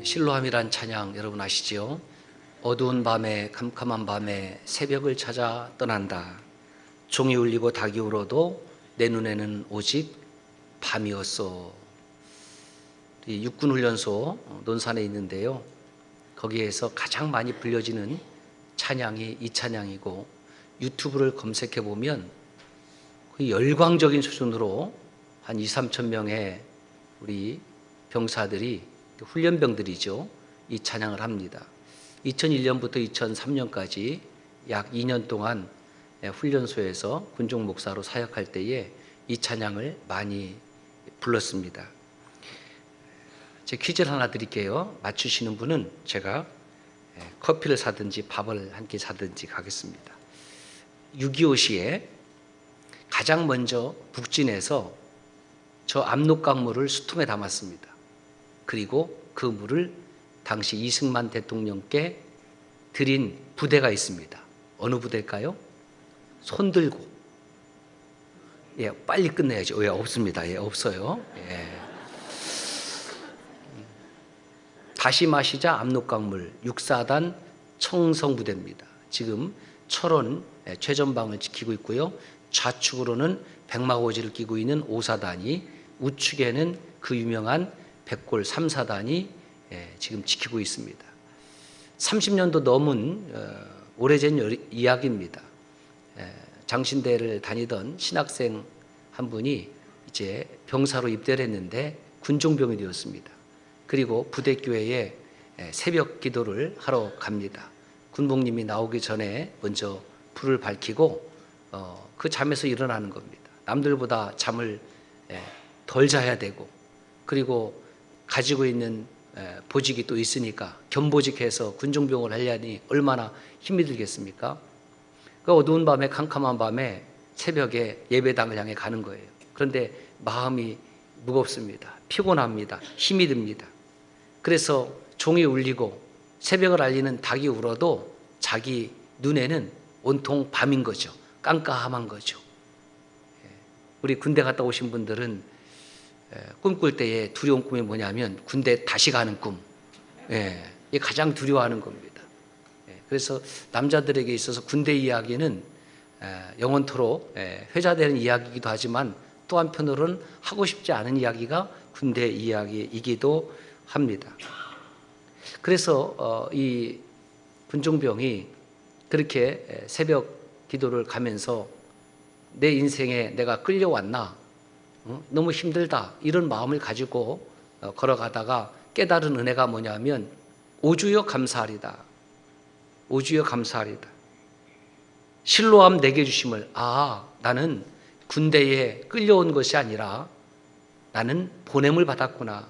실로함이란 찬양 여러분 아시지요? 어두운 밤에 캄캄한 밤에 새벽을 찾아 떠난다. 종이 울리고 닭이 울어도 내 눈에는 오직 밤이었소. 육군훈련소 논산에 있는데요, 거기에서 가장 많이 불려지는 찬양이 이 찬양이고, 유튜브를 검색해 보면 거의 열광적인 수준으로 한 2, 3천 명의 우리 병사들이, 훈련병들이죠, 이 찬양을 합니다. 2001년부터 2003년까지 약 2년 동안 훈련소에서 군종 목사로 사역할 때에 이 찬양을 많이 불렀습니다. 제 퀴즈를 하나 드릴게요. 맞추시는 분은 제가 커피를 사든지 밥을 한 끼 사든지 가겠습니다. 6.25 시에 가장 먼저 북진해서 저 압록강물을 수통에 담았습니다. 그리고 그 물을 당시 이승만 대통령께 드린 부대가 있습니다. 어느 부대일까요? 손 들고. 빨리 끝내야죠. 없습니다. 없어요. 다시 마시자 압록강물 6사단 청성부대입니다. 지금 철원 최전방을 지키고 있고요. 좌측으로는 백마고지를 끼고 있는 5사단이, 우측에는 그 유명한 백골 3사단이 지금 지키고 있습니다. 30년도 넘은 오래전 이야기입니다. 장신대를 다니던 신학생 한 분이 이제 병사로 입대를 했는데 군종병이 되었습니다. 그리고 부대교회에 새벽 기도를 하러 갑니다. 군복님이 나오기 전에 먼저 불을 밝히고 그 잠에서 일어나는 겁니다. 남들보다 잠을 덜 자야 되고, 그리고 가지고 있는 보직이 또 있으니까 겸보직해서 군종병을 하려니 얼마나 힘이 들겠습니까? 그 어두운 밤에, 캄캄한 밤에 새벽에 예배당을 향해 가는 거예요. 그런데 마음이 무겁습니다. 피곤합니다. 힘이 듭니다. 그래서 종이 울리고 새벽을 알리는 닭이 울어도 자기 눈에는 온통 밤인 거죠. 깜깜한 거죠. 우리 군대 갔다 오신 분들은 꿈꿀 때에 두려운 꿈이 뭐냐면 군대 다시 가는 꿈. 이게 가장 두려워하는 겁니다. 그래서 남자들에게 있어서 군대 이야기는 영원토록 회자되는 이야기이기도 하지만, 또 한편으로는 하고 싶지 않은 이야기가 군대 이야기이기도 합니다. 그래서 이 군종병이 그렇게 새벽 기도를 가면서 내 인생에 내가 끌려왔나, 너무 힘들다, 이런 마음을 가지고 걸어가다가 깨달은 은혜가 뭐냐면, 오주여 감사하리다. 오주여 감사하리다. 실로함 내게 주심을, 나는 군대에 끌려온 것이 아니라 나는 보냄을 받았구나.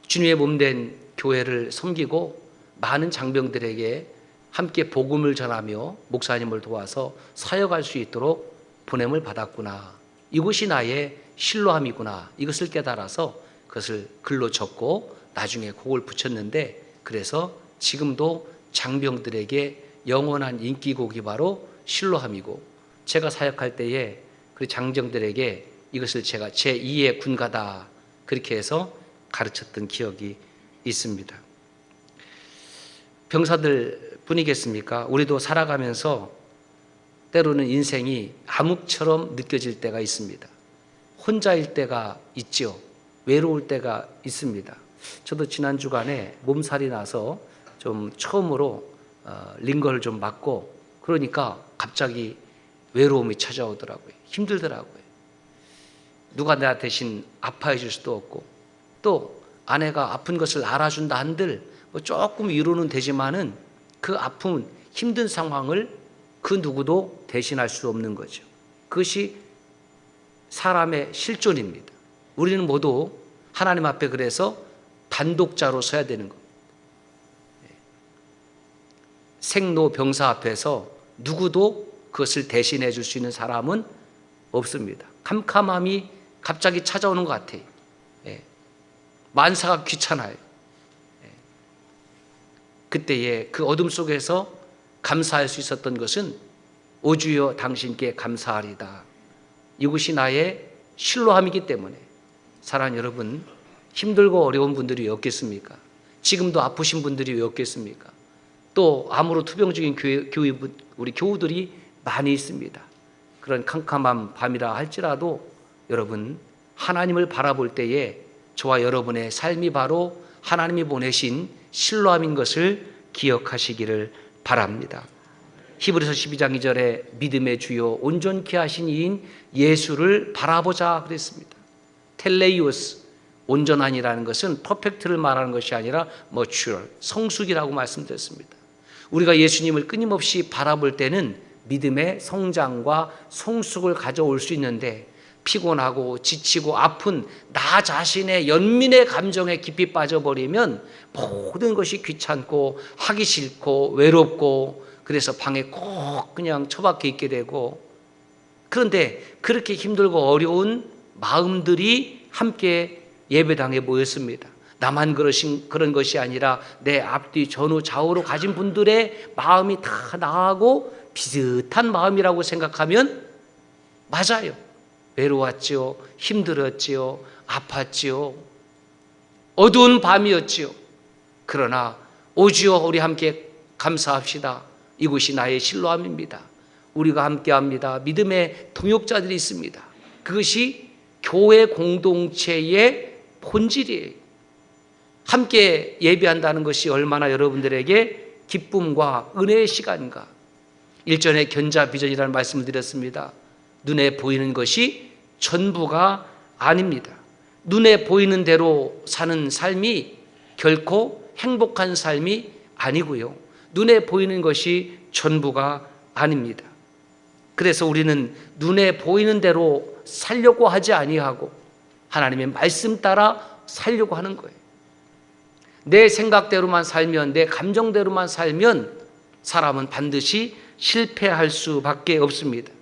주님의 몸된 교회를 섬기고 많은 장병들에게 함께 복음을 전하며 목사님을 도와서 사역할 수 있도록 보냄을 받았구나. 이것이 나의 실로함이구나. 이것을 깨달아서 그것을 글로 적고 나중에 곡을 붙였는데, 그래서 지금도 장병들에게 영원한 인기곡이 바로 실로함이고, 제가 사역할 때에 그 장병들에게 이것을 제가 제2의 군가다, 그렇게 해서 가르쳤던 기억이 있습니다. 병사들 뿐이겠습니까? 우리도 살아가면서 때로는 인생이 암흑처럼 느껴질 때가 있습니다. 혼자일 때가 있죠. 외로울 때가 있습니다. 저도 지난 주간에 몸살이 나서 좀 처음으로 링거를 좀 맞고, 그러니까 갑자기 외로움이 찾아오더라고요. 힘들더라고요. 누가 나 대신 아파해 줄 수도 없고, 또 아내가 아픈 것을 알아준다 한들 조금 위로는 되지만은 그 아픔은, 힘든 상황을 그 누구도 대신할 수 없는 거죠. 그것이 사람의 실존입니다. 우리는 모두 하나님 앞에 그래서 단독자로 서야 되는 겁니다. 생로병사 앞에서 누구도 그것을 대신해 줄 수 있는 사람은 없습니다. 캄캄함이 갑자기 찾아오는 것 같아요. 만사가 귀찮아요. 그때에 그 어둠 속에서 감사할 수 있었던 것은, 오주여 당신께 감사하리다. 이것이 나의 실로함이기 때문에. 사랑하는 여러분, 힘들고 어려운 분들이 없겠습니까? 지금도 아프신 분들이 왜 없겠습니까? 또 암으로 투병적인 우리 교우들이 많이 있습니다. 그런 캄캄한 밤이라 할지라도 여러분, 하나님을 바라볼 때에 저와 여러분의 삶이 바로 하나님이 보내신 실로암인 것을 기억하시기를 바랍니다. 히브리서 12장 2절에 믿음의 주요 온전케 하신 이인 예수를 바라보자 그랬습니다. 텔레이오스, 온전한이라는 것은 퍼펙트를 말하는 것이 아니라 mature, 성숙이라고 말씀드렸습니다. 우리가 예수님을 끊임없이 바라볼 때는 믿음의 성장과 성숙을 가져올 수 있는데, 피곤하고 지치고 아픈 나 자신의 연민의 감정에 깊이 빠져버리면 모든 것이 귀찮고 하기 싫고 외롭고, 그래서 방에 꼭 그냥 처박혀 있게 되고, 그런데 그렇게 힘들고 어려운 마음들이 함께 예배당에 모였습니다. 나만 그런 것이 아니라 내 앞뒤 전후 좌우로 가진 분들의 마음이 다 나하고 비슷한 마음이라고 생각하면 맞아요. 외로웠지요, 힘들었지요, 아팠지요, 어두운 밤이었지요. 그러나 오지요, 우리 함께 감사합시다. 이곳이 나의 실로암입니다. 우리가 함께합니다. 믿음의 동역자들이 있습니다. 그것이 교회 공동체의 본질이에요. 함께 예배한다는 것이 얼마나 여러분들에게 기쁨과 은혜의 시간인가. 일전에 견자비전이라는 말씀을 드렸습니다. 눈에 보이는 것이 전부가 아닙니다. 눈에 보이는 대로 사는 삶이 결코 행복한 삶이 아니고요, 눈에 보이는 것이 전부가 아닙니다. 그래서 우리는 눈에 보이는 대로 살려고 하지 아니하고 하나님의 말씀 따라 살려고 하는 거예요. 내 생각대로만 살면, 내 감정대로만 살면 사람은 반드시 실패할 수밖에 없습니다.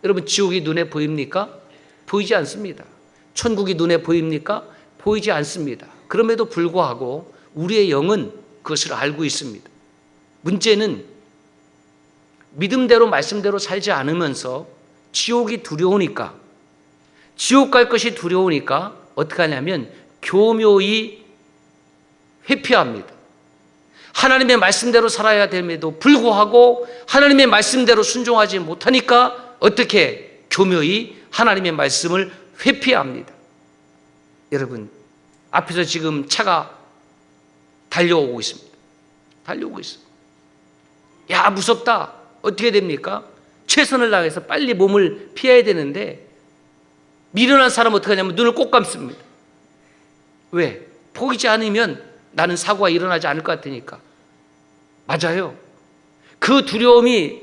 여러분, 지옥이 눈에 보입니까? 보이지 않습니다. 천국이 눈에 보입니까? 보이지 않습니다. 그럼에도 불구하고 우리의 영은 그것을 알고 있습니다. 문제는 믿음대로 말씀대로 살지 않으면서 지옥이 두려우니까, 지옥 갈 것이 두려우니까 어떻게 하냐면 교묘히 회피합니다. 하나님의 말씀대로 살아야 됨에도 불구하고 하나님의 말씀대로 순종하지 못하니까 어떻게 교묘히 하나님의 말씀을 회피합니다. 여러분, 앞에서 지금 차가 달려오고 있습니다. 달려오고 있어요. 야, 무섭다. 어떻게 됩니까? 최선을 다해서 빨리 몸을 피해야 되는데 미련한 사람은 어떻게 하냐면 눈을 꼭 감습니다. 왜? 보이지 않으면 나는 사고가 일어나지 않을 것 같으니까. 맞아요. 그 두려움이,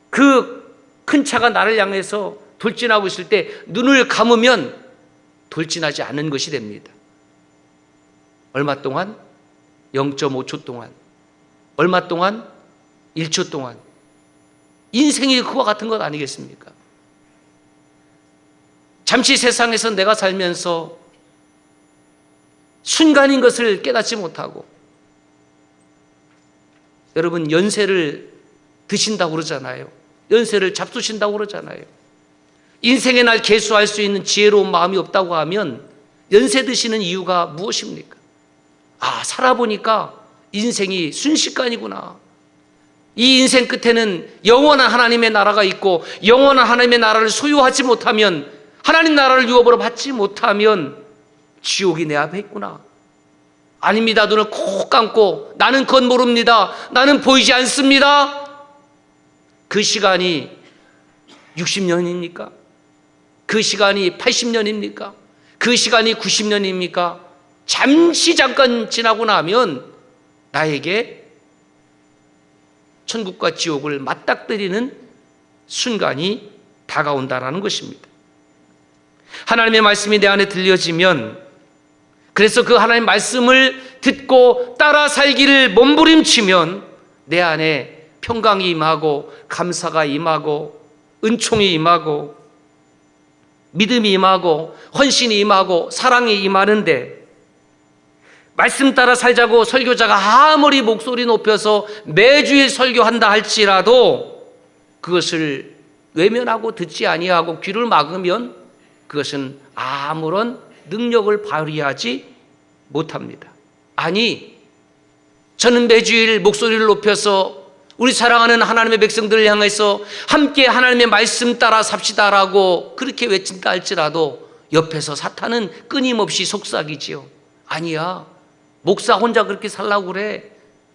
그 큰 차가 나를 향해서 돌진하고 있을 때 눈을 감으면 돌진하지 않는 것이 됩니다. 얼마 동안? 0.5초 동안. 얼마 동안? 1초 동안. 인생이 그와 같은 것 아니겠습니까? 잠시 세상에서 내가 살면서 순간인 것을 깨닫지 못하고, 여러분, 연세를 드신다고 그러잖아요. 연세를 잡수신다고 그러잖아요. 인생의 날 계수할 수 있는 지혜로운 마음이 없다고 하면 연세 드시는 이유가 무엇입니까? 아, 살아보니까 인생이 순식간이구나. 이 인생 끝에는 영원한 하나님의 나라가 있고, 영원한 하나님의 나라를 소유하지 못하면, 하나님 나라를 유업으로 받지 못하면 지옥이 내 앞에 있구나. 아닙니다. 눈을 콕 감고 나는 그건 모릅니다. 나는 보이지 않습니다. 그 시간이 60년입니까? 그 시간이 80년입니까? 그 시간이 90년입니까? 잠깐 지나고 나면 나에게 천국과 지옥을 맞닥뜨리는 순간이 다가온다라는 것입니다. 하나님의 말씀이 내 안에 들려지면, 그래서 그 하나님의 말씀을 듣고 따라 살기를 몸부림치면 내 안에 평강이 임하고 감사가 임하고 은총이 임하고 믿음이 임하고 헌신이 임하고 사랑이 임하는데, 말씀 따라 살자고 설교자가 아무리 목소리 높여서 매주일 설교한다 할지라도 그것을 외면하고 듣지 아니하고 귀를 막으면 그것은 아무런 능력을 발휘하지 못합니다. 아니, 저는 매주일 목소리를 높여서 우리 사랑하는 하나님의 백성들을 향해서 함께 하나님의 말씀 따라 삽시다라고 그렇게 외친다 할지라도 옆에서 사탄은 끊임없이 속삭이지요. 아니야, 목사 혼자 그렇게 살라고 그래.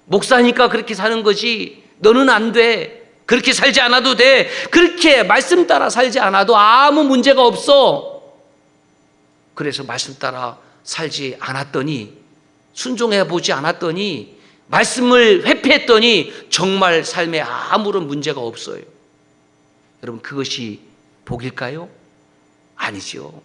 목사니까 그렇게 사는 거지. 너는 안 돼. 그렇게 살지 않아도 돼. 그렇게 말씀 따라 살지 않아도 아무 문제가 없어. 그래서 말씀 따라 살지 않았더니, 순종해 보지 않았더니, 말씀을 회피했더니 정말 삶에 아무런 문제가 없어요. 여러분, 그것이 복일까요? 아니죠.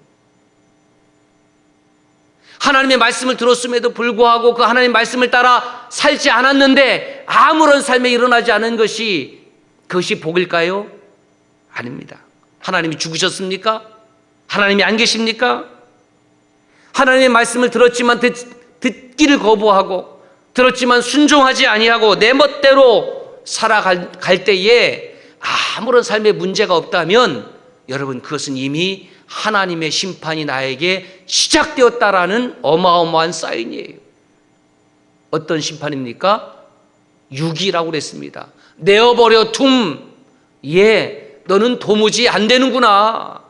하나님의 말씀을 들었음에도 불구하고 그 하나님의 말씀을 따라 살지 않았는데 아무런 삶에 일어나지 않은 것이, 그것이 복일까요? 아닙니다. 하나님이 죽으셨습니까? 하나님이 안 계십니까? 하나님의 말씀을 들었지만 듣기를 거부하고, 들었지만 순종하지 아니하고 내 멋대로 살아갈 때에 아무런 삶에 문제가 없다면 여러분, 그것은 이미 하나님의 심판이 나에게 시작되었다라는 어마어마한 사인이에요. 어떤 심판입니까? 유기라고 그랬습니다. 내어버려 둠. 예, 너는 도무지 안 되는구나.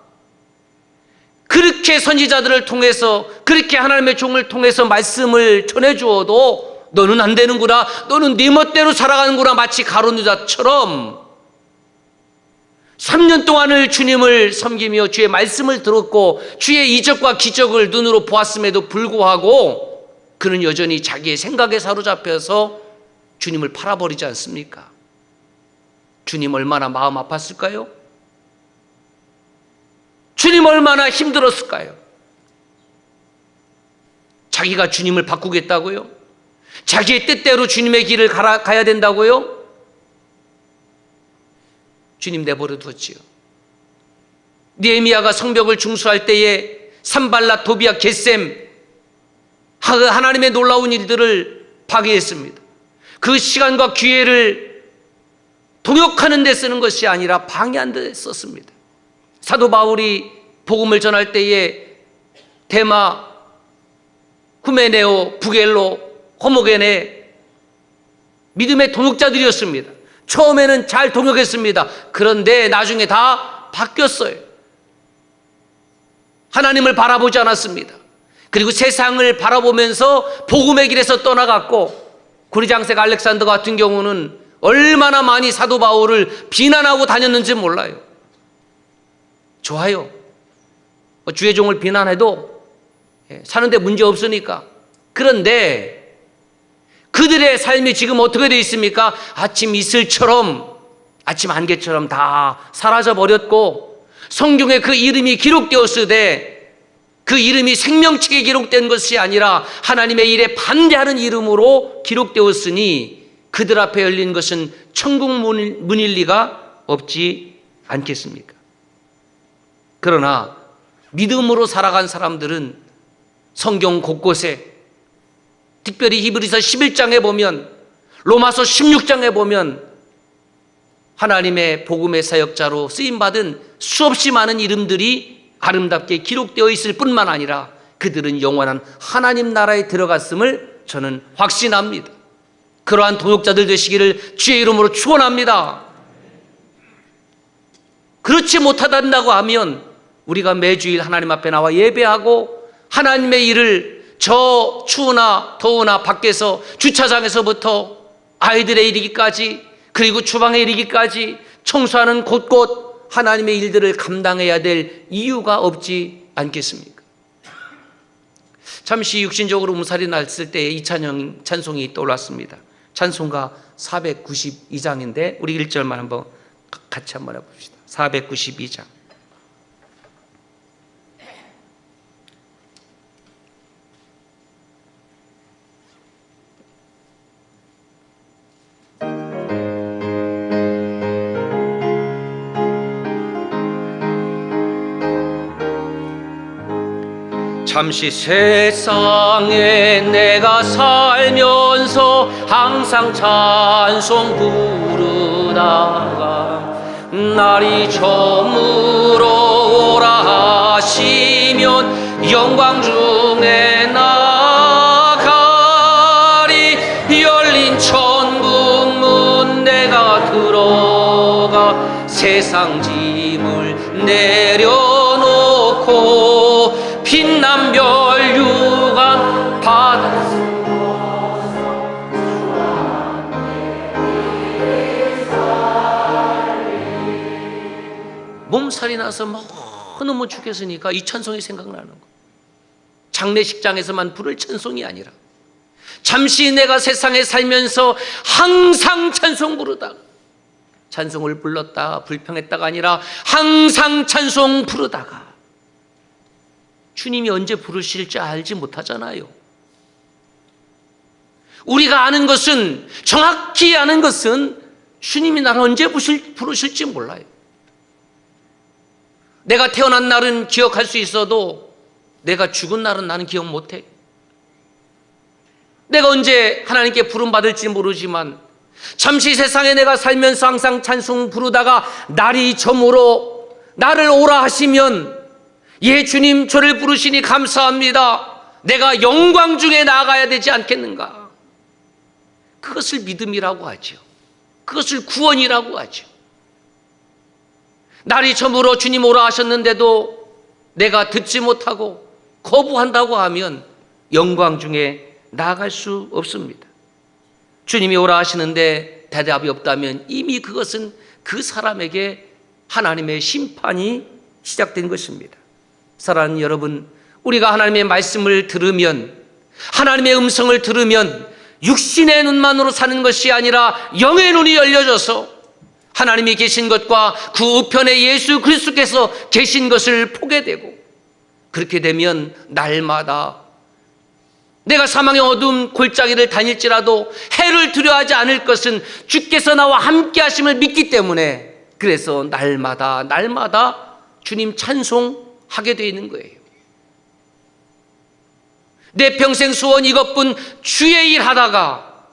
그렇게 선지자들을 통해서, 그렇게 하나님의 종을 통해서 말씀을 전해주어도 너는 안 되는구나, 너는 네 멋대로 살아가는구나, 마치 가룟 유다처럼 3년 동안을 주님을 섬기며 주의 말씀을 들었고 주의 이적과 기적을 눈으로 보았음에도 불구하고 그는 여전히 자기의 생각에 사로잡혀서 주님을 팔아버리지 않습니까? 주님 얼마나 마음 아팠을까요? 주님 얼마나 힘들었을까요? 자기가 주님을 바꾸겠다고요? 자기의 뜻대로 주님의 길을 가야 된다고요? 주님 내버려 두었지요. 느헤미야가 성벽을 중수할 때에 산발랏, 도비야, 겟셈 하나님의 놀라운 일들을 파괴했습니다. 그 시간과 기회를 동역하는 데 쓰는 것이 아니라 방해하는 데 썼습니다. 사도 바울이 복음을 전할 때에 데마, 후메네오, 부겔로, 호모게네 믿음의 동역자들이었습니다. 처음에는 잘 동역했습니다. 그런데 나중에 다 바뀌었어요. 하나님을 바라보지 않았습니다. 그리고 세상을 바라보면서 복음의 길에서 떠나갔고, 구리장색 알렉산더 같은 경우는 얼마나 많이 사도 바울을 비난하고 다녔는지 몰라요. 좋아요. 주의 종을 비난해도 사는데 문제 없으니까. 그런데 그들의 삶이 지금 어떻게 되어 있습니까? 아침 이슬처럼, 아침 안개처럼 다 사라져 버렸고, 성경에 그 이름이 기록되었으되 그 이름이 생명책에 기록된 것이 아니라 하나님의 일에 반대하는 이름으로 기록되었으니 그들 앞에 열린 것은 천국 문일 리가 없지 않겠습니까? 그러나 믿음으로 살아간 사람들은 성경 곳곳에, 특별히 히브리서 11장에 보면, 로마서 16장에 보면 하나님의 복음의 사역자로 쓰임받은 수없이 많은 이름들이 아름답게 기록되어 있을 뿐만 아니라 그들은 영원한 하나님 나라에 들어갔음을 저는 확신합니다. 그러한 동역자들 되시기를 주의 이름으로 축원합니다. 그렇지 못하다고 하면 우리가 매주일 하나님 앞에 나와 예배하고 하나님의 일을 저 추우나 더우나 밖에서 주차장에서부터 아이들의 이르기까지, 그리고 주방에 이르기까지 청소하는 곳곳 하나님의 일들을 감당해야 될 이유가 없지 않겠습니까? 잠시 육신적으로 몸살이 났을 때 이 찬송이 떠올랐습니다. 찬송가 492장인데 우리 1절만 한번 같이 한번 해봅시다. 492장. 잠시 세상에 내가 살면서 항상 찬송 부르다가 날이 저물어 오라 하시면 영광 중에 나가리. 열린 세상 짐을 내려놓고 빛난 별 유관 바다 몸살이 나서 너무 죽겠으니까 이 찬송이 생각나는 거. 장례식장에서만 부를 찬송이 아니라 잠시 내가 세상에 살면서 항상 찬송 부르다가, 찬송을 불렀다 불평했다가 아니라 항상 찬송 부르다가 주님이 언제 부르실지 알지 못하잖아요. 우리가 아는 것은, 정확히 아는 것은 주님이 나를 언제 부르실지 몰라요. 내가 태어난 날은 기억할 수 있어도 내가 죽은 날은 나는 기억 못해. 내가 언제 하나님께 부름받을지 모르지만 잠시 세상에 내가 살면서 항상 찬송 부르다가 날이 저물어 나를 오라 하시면, 예 주님 저를 부르시니 감사합니다, 내가 영광 중에 나아가야 되지 않겠는가. 그것을 믿음이라고 하죠. 그것을 구원이라고 하죠. 날이 저물어 주님 오라 하셨는데도 내가 듣지 못하고 거부한다고 하면 영광 중에 나아갈 수 없습니다. 주님이 오라 하시는데 대답이 없다면 이미 그것은 그 사람에게 하나님의 심판이 시작된 것입니다. 사랑하는 여러분, 우리가 하나님의 말씀을 들으면, 하나님의 음성을 들으면 육신의 눈만으로 사는 것이 아니라 영의 눈이 열려져서 하나님이 계신 것과 그 우편에 예수 그리스도께서 계신 것을 보게 되고, 그렇게 되면 날마다 내가 사망의 어두운 골짜기를 다닐지라도 해를 두려워하지 않을 것은 주께서 나와 함께 하심을 믿기 때문에, 그래서 날마다 주님 찬송하게 되어 있는 거예요. 내 평생 소원 이것뿐, 주의 일 하다가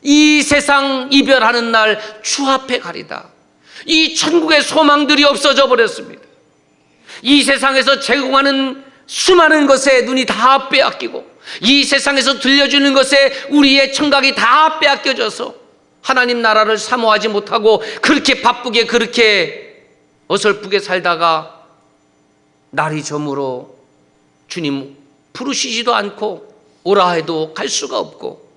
이 세상 이별하는 날 주 앞에 가리다. 이 천국의 소망들이 없어져 버렸습니다. 이 세상에서 제공하는 수많은 것에 눈이 다 빼앗기고, 이 세상에서 들려주는 것에 우리의 청각이 다 빼앗겨져서 하나님 나라를 사모하지 못하고 그렇게 바쁘게, 그렇게 어설프게 살다가 날이 저물어 주님 부르시지도 않고 오라 해도 갈 수가 없고,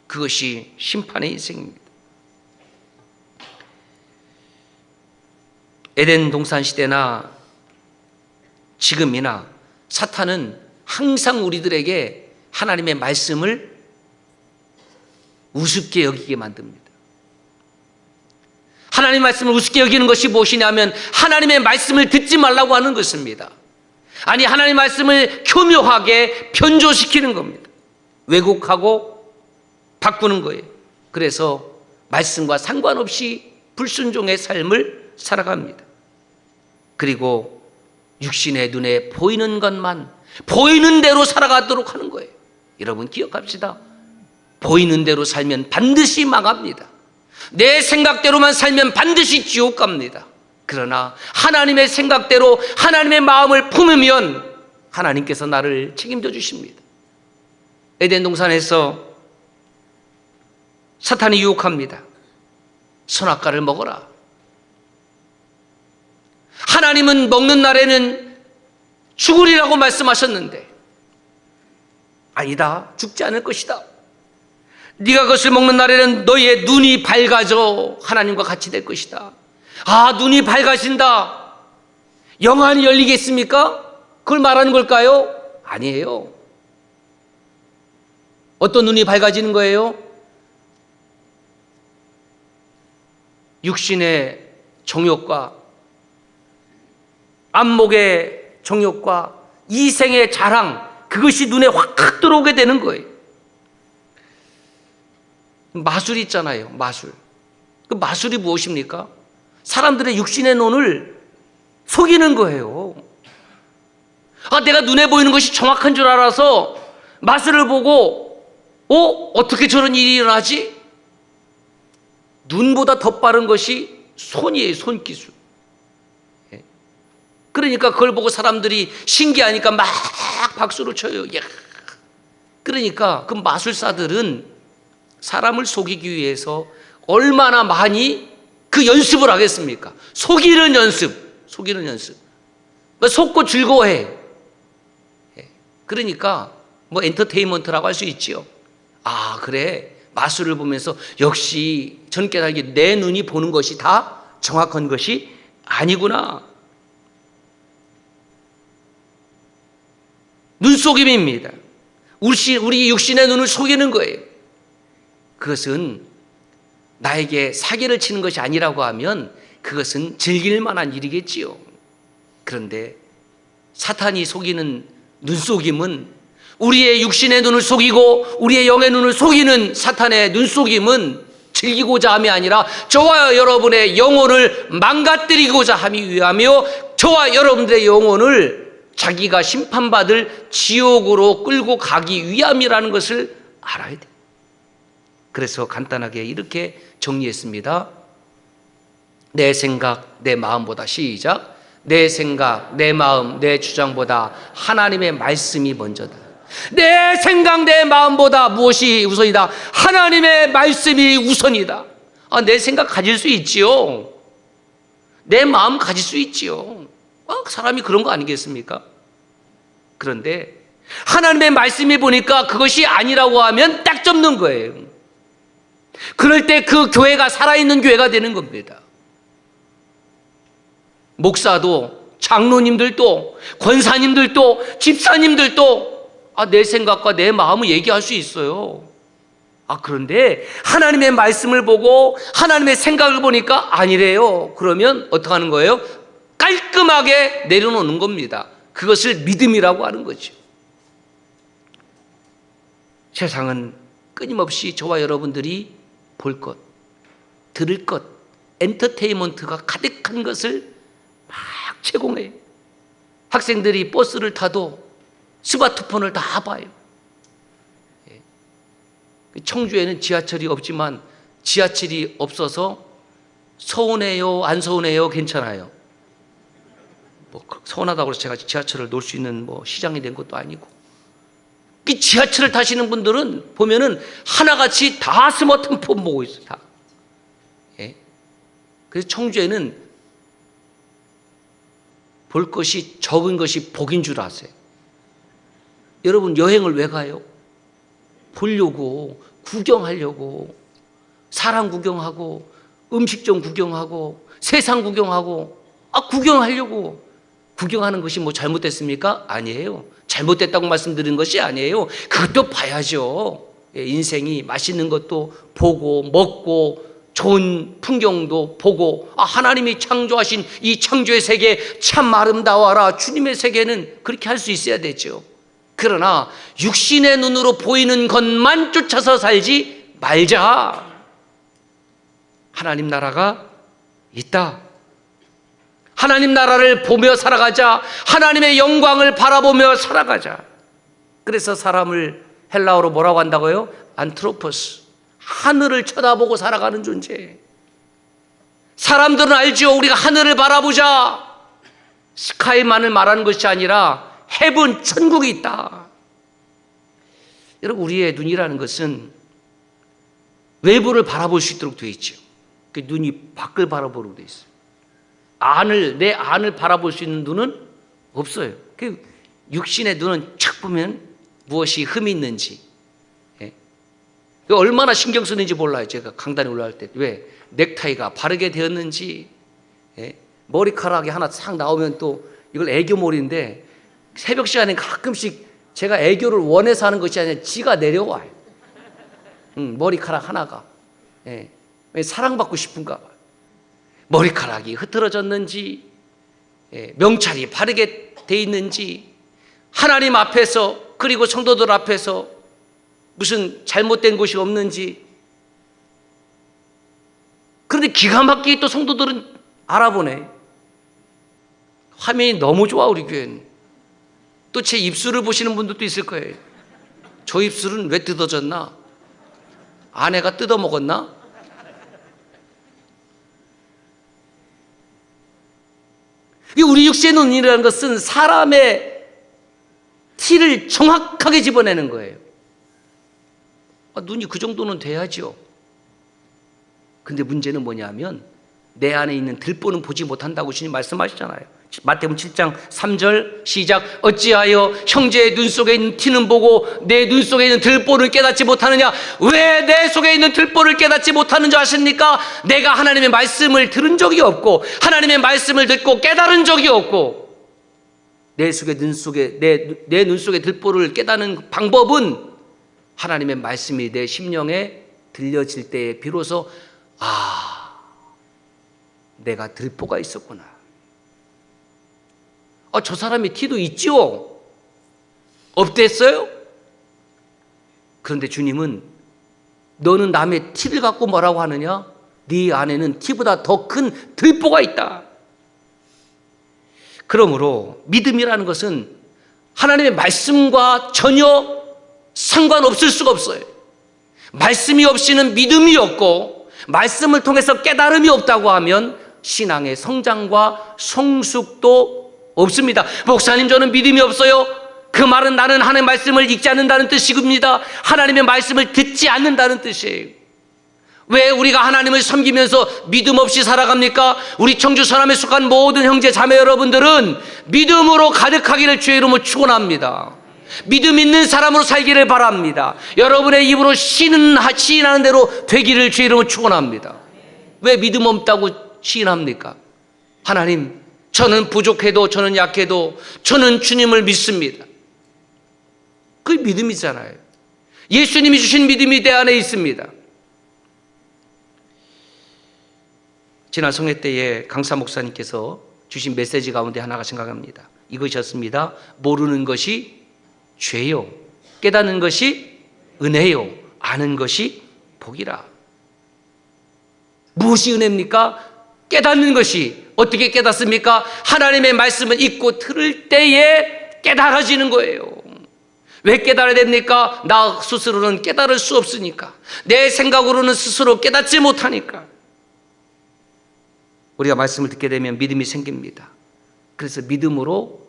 그것이 심판의 인생입니다. 에덴 동산 시대나 지금이나 사탄은 항상 우리들에게 하나님의 말씀을 우습게 여기게 만듭니다. 하나님의 말씀을 우습게 여기는 것이 무엇이냐면 하나님의 말씀을 듣지 말라고 하는 것입니다. 아니, 하나님의 말씀을 교묘하게 변조시키는 겁니다. 왜곡하고 바꾸는 거예요. 그래서 말씀과 상관없이 불순종의 삶을 살아갑니다. 그리고 육신의 눈에 보이는 것만 보이는 대로 살아가도록 하는 거예요. 여러분 기억합시다. 보이는 대로 살면 반드시 망합니다. 내 생각대로만 살면 반드시 지옥 갑니다. 그러나 하나님의 생각대로 하나님의 마음을 품으면 하나님께서 나를 책임져 주십니다. 에덴 동산에서 사탄이 유혹합니다. 선악과를 먹어라. 하나님은 먹는 날에는 죽으리라고 말씀하셨는데, 아니다, 죽지 않을 것이다. 네가 그것을 먹는 날에는 너의 눈이 밝아져 하나님과 같이 될 것이다. 아, 눈이 밝아진다. 영안이 열리겠습니까? 그걸 말하는 걸까요? 아니에요. 어떤 눈이 밝아지는 거예요? 육신의 정욕과 안목의 정욕과 이생의 자랑, 그것이 눈에 확 들어오게 되는 거예요. 마술 있잖아요. 마술. 그 마술이 무엇입니까? 사람들의 육신의 눈을 속이는 거예요. 아, 내가 눈에 보이는 것이 정확한 줄 알아서 마술을 보고 어떻게 저런 일이 일어나지? 눈보다 더 빠른 것이 손이에요. 손기술. 그러니까 그걸 보고 사람들이 신기하니까 막 박수를 쳐요. 야. 그러니까 그 마술사들은 사람을 속이기 위해서 얼마나 많이 그 연습을 하겠습니까? 속이는 연습, 속이는 연습. 속고 즐거워해. 그러니까 뭐 엔터테인먼트라고 할 수 있지요. 아, 그래. 마술을 보면서 역시 전 깨달기 내 눈이 보는 것이 다 정확한 것이 아니구나. 눈속임입니다. 우리 육신의 눈을 속이는 거예요. 그것은 나에게 사기를 치는 것이 아니라고 하면 그것은 즐길 만한 일이겠지요. 그런데 사탄이 속이는 눈속임은, 우리의 육신의 눈을 속이고 우리의 영의 눈을 속이는 사탄의 눈속임은 즐기고자 함이 아니라 저와 여러분의 영혼을 망가뜨리고자 함이 위하며 저와 여러분들의 영혼을 자기가 심판받을 지옥으로 끌고 가기 위함이라는 것을 알아야 돼요. 그래서 간단하게 이렇게 정리했습니다. 내 생각, 내 마음보다, 시작. 내 생각, 내 마음, 내 주장보다 하나님의 말씀이 먼저다. 내 생각, 내 마음보다 무엇이 우선이다? 하나님의 말씀이 우선이다. 아, 내 생각 가질 수 있지요. 내 마음 가질 수 있지요. 사람이 그런 거 아니겠습니까? 그런데 하나님의 말씀이 보니까 그것이 아니라고 하면 딱 접는 거예요. 그럴 때 그 교회가 살아있는 교회가 되는 겁니다. 목사도, 장로님들도, 권사님들도, 집사님들도 내 생각과 내 마음을 얘기할 수 있어요. 그런데 하나님의 말씀을 보고 하나님의 생각을 보니까 아니래요. 그러면 어떻게 하는 거예요? 깔끔하게 내려놓는 겁니다. 그것을 믿음이라고 하는 거죠. 세상은 끊임없이 저와 여러분들이 볼 것, 들을 것, 엔터테인먼트가 가득한 것을 막 제공해요. 학생들이 버스를 타도 스마트폰을 다 봐요. 청주에는 지하철이 없지만 지하철이 없어서 서운해요, 안 서운해요, 괜찮아요? 뭐 서운하다고 해서 제가 지하철을 놓을 수 있는 뭐 시장이 된 것도 아니고. 이 지하철을 타시는 분들은 보면은 하나같이 다 스마트폰 보고 있어요. 다. 그래서 청주에는 볼 것이 적은 것이 복인 줄 아세요. 여러분 여행을 왜 가요? 보려고, 구경하려고, 사람 구경하고, 음식점 구경하고, 세상 구경하고, 구경하려고. 구경하는 것이 뭐 잘못됐습니까? 아니에요. 잘못됐다고 말씀드린 것이 아니에요. 그것도 봐야죠. 인생이 맛있는 것도 보고, 먹고, 좋은 풍경도 보고, 하나님이 창조하신 이 창조의 세계 참 아름다워라. 주님의 세계는 그렇게 할 수 있어야 되죠. 그러나 육신의 눈으로 보이는 것만 쫓아서 살지 말자. 하나님 나라가 있다. 하나님 나라를 보며 살아가자. 하나님의 영광을 바라보며 살아가자. 그래서 사람을 헬라어로 뭐라고 한다고요? 안트로포스. 하늘을 쳐다보고 살아가는 존재. 사람들은 알죠. 우리가 하늘을 바라보자. 스카이만을 말하는 것이 아니라 헤븐, 천국이 있다. 여러분 우리의 눈이라는 것은 외부를 바라볼 수 있도록 되어 있죠. 그 눈이 밖을 바라보도록 되어 있어요. 내 안을 바라볼 수 있는 눈은 없어요. 그 육신의 눈은 촥 보면 무엇이 흠이 있는지, 얼마나 신경 쓰는지 몰라요. 제가 강단에 올라갈 때 왜 넥타이가 바르게 되었는지, 머리카락이 하나 싹 나오면 또 이걸 애교머리인데 새벽 시간에 가끔씩 제가 애교를 원해서 하는 것이 아니라 지가 내려와요. 머리카락 하나가. 사랑받고 싶은가 봐요. 머리카락이 흐트러졌는지, 명찰이 바르게 돼 있는지, 하나님 앞에서 그리고 성도들 앞에서 무슨 잘못된 것이 없는지. 그런데 기가 막히게 또 성도들은 알아보네. 화면이 너무 좋아 우리 교회는. 또 제 입술을 보시는 분들도 있을 거예요. 저 입술은 왜 뜯어졌나? 아내가 뜯어먹었나? 우리 육신의 눈이라는 것은 사람의 티를 정확하게 집어내는 거예요. 눈이 그 정도는 돼야죠. 근데 문제는 뭐냐면 내 안에 있는 들보는 보지 못한다고 주님 말씀하시잖아요. 마태복음 7장 3절 시작. 어찌하여 형제의 눈 속에 있는 티는 보고 내 눈 속에 있는 들보를 깨닫지 못하느냐? 왜 내 속에 있는 들보를 깨닫지 못하는 줄 아십니까? 내가 하나님의 말씀을 들은 적이 없고 하나님의 말씀을 듣고 깨달은 적이 없고 내 눈 속에 들보를 깨닫는 방법은 하나님의 말씀이 내 심령에 들려질 때에 비로소 내가 들보가 있었구나. 저 사람이 티도 있죠? 없댔어요? 그런데 주님은 너는 남의 티를 갖고 뭐라고 하느냐? 네 안에는 티보다 더 큰 들보가 있다. 그러므로 믿음이라는 것은 하나님의 말씀과 전혀 상관없을 수가 없어요. 말씀이 없이는 믿음이 없고 말씀을 통해서 깨달음이 없다고 하면 신앙의 성장과 성숙도 없습니다. 목사님, 저는 믿음이 없어요. 그 말은 나는 하나님의 말씀을 읽지 않는다는 뜻입니다. 하나님의 말씀을 듣지 않는다는 뜻이에요. 왜 우리가 하나님을 섬기면서 믿음 없이 살아갑니까? 우리 청주 서남에 속한 모든 형제 자매 여러분들은 믿음으로 가득하기를 주의 이름으로 축원합니다. 믿음 있는 사람으로 살기를 바랍니다. 여러분의 입으로 시인하는 대로 되기를 주의 이름으로 축원합니다. 왜 믿음 없다고 시인합니까? 하나님, 저는 부족해도, 저는 약해도 저는 주님을 믿습니다. 그게 믿음이잖아요. 예수님이 주신 믿음이 내 안에 있습니다. 지난 성회 때에 강사 목사님께서 주신 메시지 가운데 하나가 생각합니다. 이것이었습니다. 모르는 것이 죄요, 깨닫는 것이 은혜요, 아는 것이 복이라. 무엇이 은혜입니까? 깨닫는 것이. 어떻게 깨닫습니까? 하나님의 말씀을 읽고 들을 때에 깨달아지는 거예요. 왜 깨달아야 됩니까? 나 스스로는 깨달을 수 없으니까. 내 생각으로는 스스로 깨닫지 못하니까. 우리가 말씀을 듣게 되면 믿음이 생깁니다. 그래서 믿음으로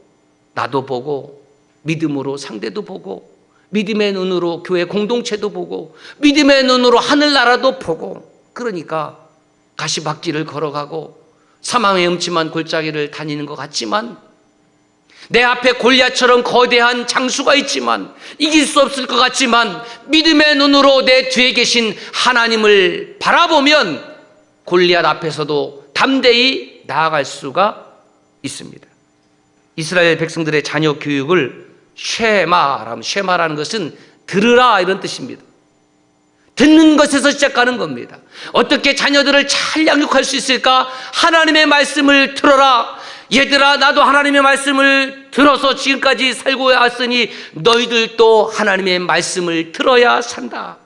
나도 보고, 믿음으로 상대도 보고, 믿음의 눈으로 교회 공동체도 보고, 믿음의 눈으로 하늘나라도 보고, 그러니까 가시밭길을 걸어가고 사망의 음침한 골짜기를 다니는 것 같지만, 내 앞에 골리앗처럼 거대한 장수가 있지만 이길 수 없을 것 같지만, 믿음의 눈으로 내 뒤에 계신 하나님을 바라보면 골리앗 앞에서도 담대히 나아갈 수가 있습니다. 이스라엘 백성들의 자녀 교육을 쉐마라는 것은 들으라 이런 뜻입니다. 듣는 것에서 시작하는 겁니다. 어떻게 자녀들을 잘 양육할 수 있을까? 하나님의 말씀을 들어라. 얘들아, 나도 하나님의 말씀을 들어서 지금까지 살고 왔으니 너희들도 하나님의 말씀을 들어야 산다.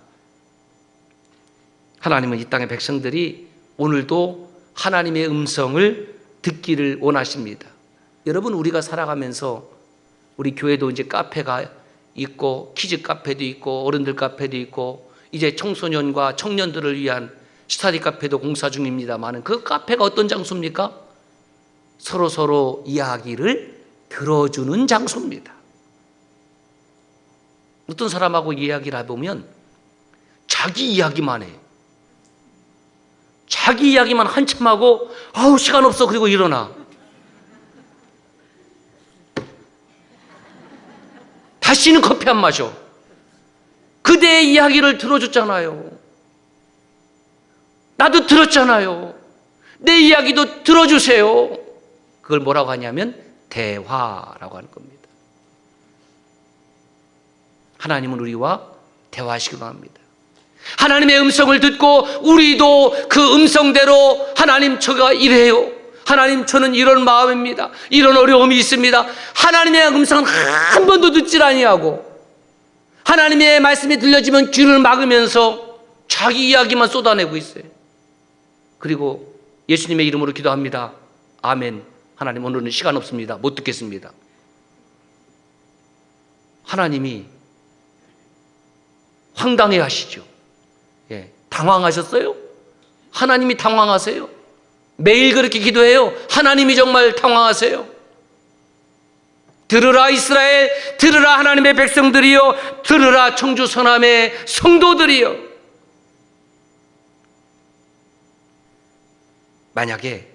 하나님은 이 땅의 백성들이 오늘도 하나님의 음성을 듣기를 원하십니다. 여러분, 우리가 살아가면서 우리 교회도 이제 카페가 있고 키즈 카페도 있고 어른들 카페도 있고 이제 청소년과 청년들을 위한 스터디 카페도 공사 중입니다만, 그 카페가 어떤 장소입니까? 서로 이야기를 들어주는 장소입니다. 어떤 사람하고 이야기를 해보면 자기 이야기만 해. 자기 이야기만 한참 하고 시간 없어 그리고 일어나. 다시는 커피 안 마셔. 그대의 이야기를 들어줬잖아요. 나도 들었잖아요. 내 이야기도 들어주세요. 그걸 뭐라고 하냐면 대화라고 하는 겁니다. 하나님은 우리와 대화하시기 바랍니다. 하나님의 음성을 듣고 우리도 그 음성대로 하나님, 저가 이래요. 하나님, 저는 이런 마음입니다. 이런 어려움이 있습니다. 하나님의 음성은 한 번도 듣질 아니하고 하나님의 말씀이 들려지면 귀를 막으면서 자기 이야기만 쏟아내고 있어요. 그리고 예수님의 이름으로 기도합니다. 아멘. 하나님, 오늘은 시간 없습니다. 못 듣겠습니다. 하나님이 황당해 하시죠. 당황하셨어요? 하나님이 당황하세요? 매일 그렇게 기도해요. 하나님이 정말 당황하세요? 들으라 이스라엘, 들으라 하나님의 백성들이여, 들으라 청주 서남의 성도들이여. 만약에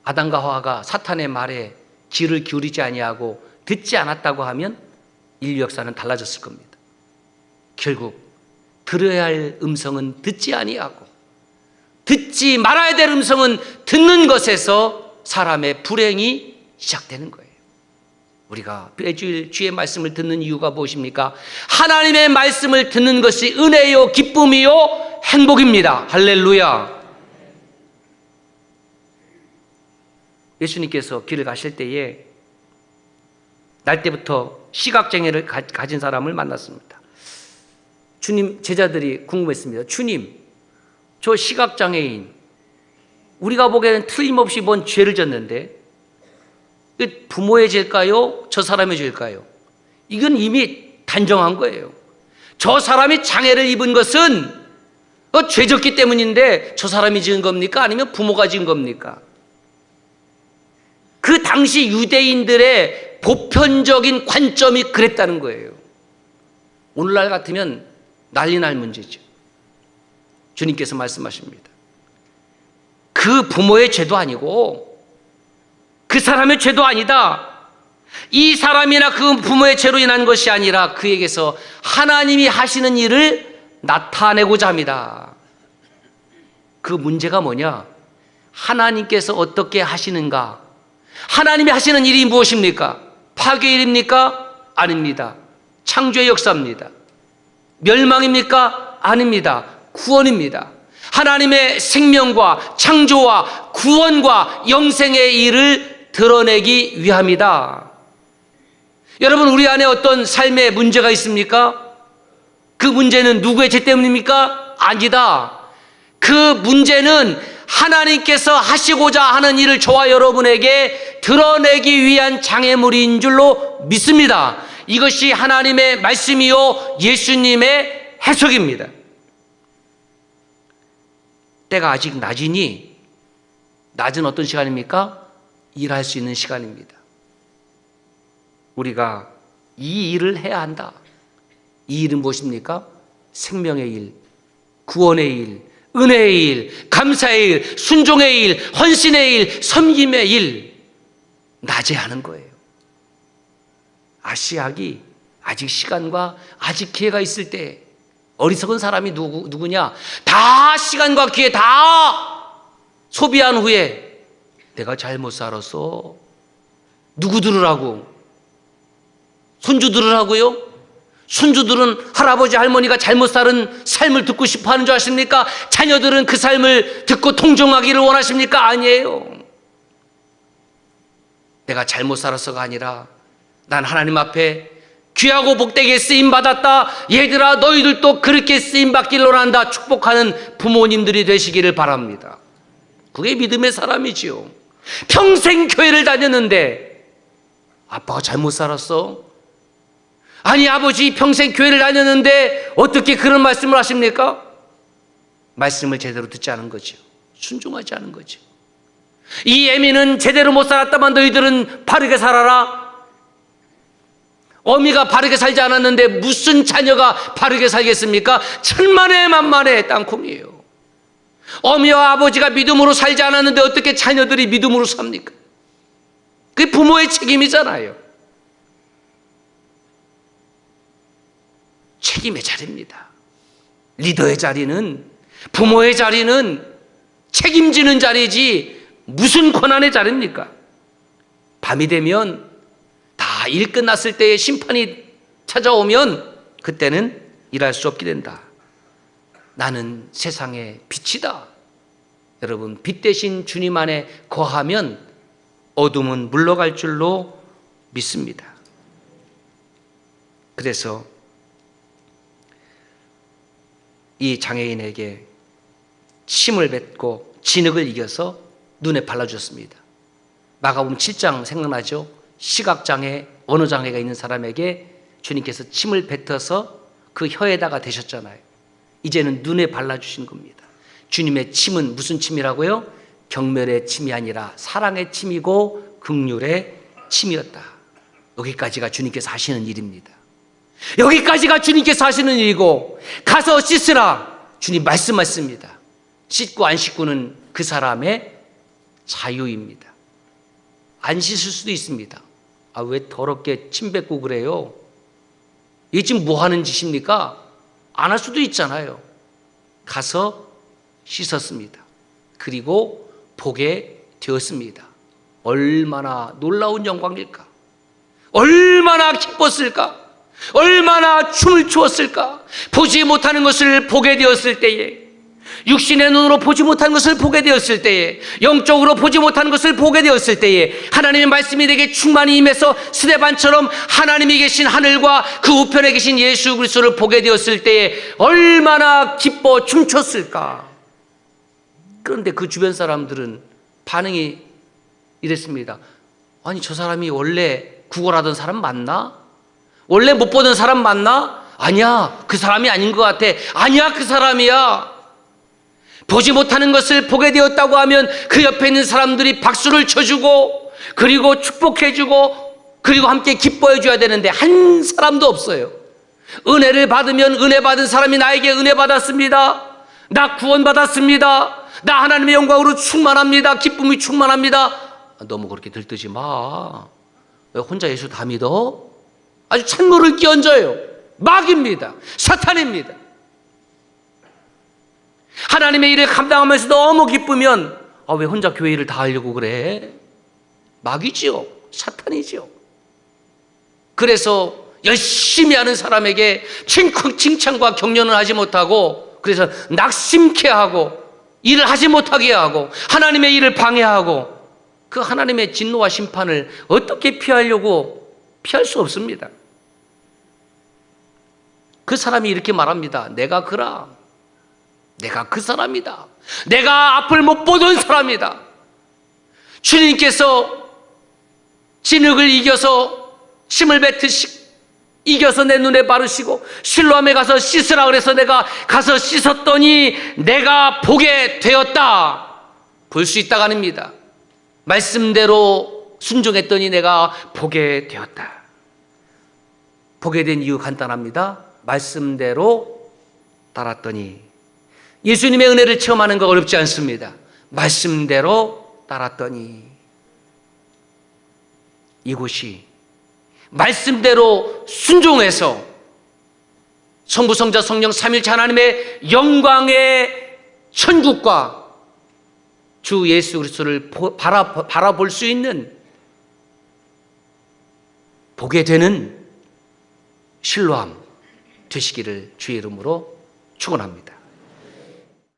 아담과 하와가 사탄의 말에 귀를 기울이지 아니하고 듣지 않았다고 하면 인류 역사는 달라졌을 겁니다. 결국 들어야 할 음성은 듣지 아니하고 듣지 말아야 될 음성은 듣는 것에서 사람의 불행이 시작되는 거예요. 우리가 매주일 주의 말씀을 듣는 이유가 무엇입니까? 하나님의 말씀을 듣는 것이 은혜요 기쁨이요 행복입니다. 할렐루야. 예수님께서 길을 가실 때에 날 때부터 시각장애를 가진 사람을 만났습니다. 주님, 제자들이 궁금했습니다. 주님, 저 시각장애인, 우리가 보기에는 틀림없이 뭔 죄를 졌는데 부모의 죄일까요? 저 사람의 죄일까요? 이건 이미 단정한 거예요. 저 사람이 장애를 입은 것은 죄 졌기 때문인데 저 사람이 지은 겁니까? 아니면 부모가 지은 겁니까? 그 당시 유대인들의 보편적인 관점이 그랬다는 거예요. 오늘날 같으면 난리 날 문제죠. 주님께서 말씀하십니다. 그 부모의 죄도 아니고 그 사람의 죄도 아니다. 이 사람이나 그 부모의 죄로 인한 것이 아니라 그에게서 하나님이 하시는 일을 나타내고자 합니다. 그 문제가 뭐냐? 하나님께서 어떻게 하시는가? 하나님이 하시는 일이 무엇입니까? 파괴의 일입니까? 아닙니다. 창조의 역사입니다. 멸망입니까? 아닙니다. 구원입니다. 하나님의 생명과 창조와 구원과 영생의 일을 드러내기 위함이다. 여러분, 우리 안에 어떤 삶의 문제가 있습니까? 그 문제는 누구의 죄 때문입니까? 아니다. 그 문제는 하나님께서 하시고자 하는 일을 저와 여러분에게 드러내기 위한 장애물인 줄로 믿습니다. 이것이 하나님의 말씀이요 예수님의 해석입니다. 때가 아직 낮이니, 낮은 어떤 시간입니까? 일할 수 있는 시간입니다. 우리가 이 일을 해야 한다. 이 일은 무엇입니까? 생명의 일, 구원의 일, 은혜의 일, 감사의 일, 순종의 일, 헌신의 일, 섬김의 일, 낮에 하는 거예요. 아시아기 아직 시간과 아직 기회가 있을 때, 어리석은 사람이 누구냐? 다 시간과 기회 다 소비한 후에 내가 잘못 살았어. 누구 들으라고? 손주 들으라고요? 손주들은 할아버지 할머니가 잘못 살은 삶을 듣고 싶어 하는 줄 아십니까? 자녀들은 그 삶을 듣고 통정하기를 원하십니까? 아니에요. 내가 잘못 살아서가 아니라 난 하나님 앞에 귀하고 복되게 쓰임받았다. 얘들아, 너희들도 그렇게 쓰임받기를 원한다. 축복하는 부모님들이 되시기를 바랍니다. 그게 믿음의 사람이지요. 평생 교회를 다녔는데 아빠가 잘못 살았어? 아니, 아버지 평생 교회를 다녔는데 어떻게 그런 말씀을 하십니까? 말씀을 제대로 듣지 않은 거죠. 순종하지 않은 거죠. 이 애미는 제대로 못 살았다만 너희들은 바르게 살아라. 어미가 바르게 살지 않았는데 무슨 자녀가 바르게 살겠습니까? 천만에 만만의 땅콩이에요. 어미와 아버지가 믿음으로 살지 않았는데 어떻게 자녀들이 믿음으로 삽니까? 그게 부모의 책임이잖아요. 책임의 자리입니다. 리더의 자리는, 부모의 자리는 책임지는 자리지 무슨 권한의 자리입니까? 밤이 되면 다 일 끝났을 때의 심판이 찾아오면 그때는 일할 수 없게 된다. 나는 세상의 빛이다. 여러분, 빛 대신 주님 안에 거하면 어둠은 물러갈 줄로 믿습니다. 그래서 이 장애인에게 침을 뱉고 진흙을 이겨서 눈에 발라주었습니다. 마가복음 7장 생각나죠? 시각장애, 언어장애가 있는 사람에게 주님께서 침을 뱉어서 그 혀에다가 대셨잖아요. 이제는 눈에 발라주신 겁니다. 주님의 침은 무슨 침이라고요? 경멸의 침이 아니라 사랑의 침이고 긍휼의 침이었다. 여기까지가 주님께서 하시는 일입니다. 여기까지가 주님께서 하시는 일이고, 가서 씻으라 주님 말씀하십니다. 씻고 안 씻고는 그 사람의 자유입니다. 안 씻을 수도 있습니다. 아, 왜 더럽게 침 뱉고 그래요? 이게 지금 뭐 하는 짓입니까? 안 할 수도 있잖아요. 가서 씻었습니다. 그리고 보게 되었습니다. 얼마나 놀라운 영광일까? 얼마나 기뻤을까? 얼마나 춤을 추었을까? 보지 못하는 것을 보게 되었을 때에, 육신의 눈으로 보지 못하는 것을 보게 되었을 때에, 영적으로 보지 못하는 것을 보게 되었을 때에 하나님의 말씀이 내게 충만히 임해서 스데반처럼 하나님이 계신 하늘과 그 우편에 계신 예수 그리스도를 보게 되었을 때에 얼마나 기뻐 춤췄을까? 그런데 그 주변 사람들은 반응이 이랬습니다. 아니, 저 사람이 원래 구걸하던 사람 맞나? 원래 못 보던 사람 맞나? 아니야, 그 사람이 아닌 것 같아. 아니야, 그 사람이야. 보지 못하는 것을 보게 되었다고 하면 그 옆에 있는 사람들이 박수를 쳐주고, 그리고 축복해주고, 그리고 함께 기뻐해줘야 되는데 한 사람도 없어요. 은혜를 받으면 은혜 받은 사람이 나에게 은혜 받았습니다, 나 구원받았습니다, 나 하나님의 영광으로 충만합니다, 기쁨이 충만합니다. 너무 그렇게 들뜨지 마. 왜 혼자 예수 다 믿어? 아주 찬물을 끼얹어요. 마귀입니다. 사탄입니다. 하나님의 일을 감당하면서 너무 기쁘면 왜 혼자 교회 일을 다 하려고 그래? 마귀지요. 사탄이지요. 그래서 열심히 하는 사람에게 칭찬과 격려는 하지 못하고, 그래서 낙심케 하고 일을 하지 못하게 하고 하나님의 일을 방해하고, 그 하나님의 진노와 심판을 어떻게 피하려고? 피할 수 없습니다. 그 사람이 이렇게 말합니다. 내가 그라. 내가 그 사람이다. 내가 앞을 못 보던 사람이다. 주님께서 진흙을 이겨서 심을 뱉으시고 이겨서 내 눈에 바르시고 실로암에 가서 씻으라 그래서 내가 가서 씻었더니 내가 보게 되었다. 볼 수 있다가 아닙니다. 말씀대로 순종했더니 내가 보게 되었다. 보게 된 이유 간단합니다. 말씀대로 따랐더니. 예수님의 은혜를 체험하는 거 어렵지 않습니다. 말씀대로 따랐더니. 이곳이 말씀대로 순종해서 성부, 성자, 성령 삼위일체 하나님의 영광의 천국과 주 예수 그리스도를 바라볼 수 있는, 보게 되는 실로암 되시기를 주의 이름으로 축원합니다.